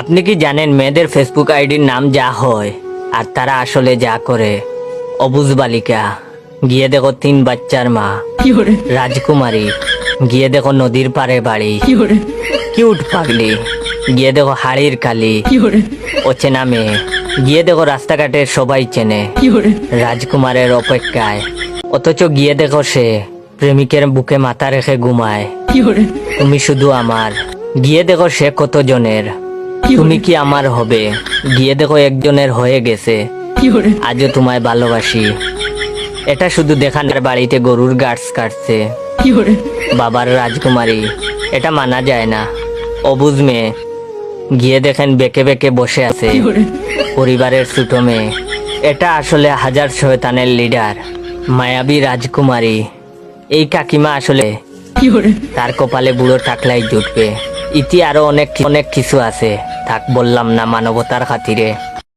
আপনি কি জানেন মেয়েদের ফেসবুক আইডির নাম যা হয় আর তারা আসলে যা করে? অবুজ বালিকা, গিয়ে দেখো 3 বাচ্চার মা। রাজকুমারী, গিয়ে দেখো নদীর পাড়ে বাড়ি। কিউট পাগলি, গিয়ে দেখো হাড়ির কালি। অচেনা মেয়ে, গিয়ে দেখো রাস্তাঘাটের সবাই চেনে। রাজকুমারের অপেক্ষায়, অথচ গিয়ে দেখো সে প্রেমিকের বুকে মাথা রেখে ঘুমায়। তুমি শুধু আমার, গিয়ে দেখো সে কত জনের। তুমি কি আমার হবে? গিয়ে দেখো একজনের হয়ে গেছে। আজও তোমায় ভালোবাসি। এটা শুধু দেখানোর বাড়িতে গরুর গাছ কাটছে। বাবার রাজকুমারী, এটা মানা যায় না। অবুঝ মেয়ে, গিয়ে দেখেন বেঁকে বেঁকে বসে আছে। পরিবারের ছোট মেয়ে, এটা আসলে হাজার শয়তানের লিডার। মায়াবী রাজকুমারী, এই কাকিমা আসলে তার কপালে বুড়ো টাকলাই জুটবে। ইতি আরো অনেক অনেক কিছু আছে, থাক বললাম না মানবতার খাতিরে।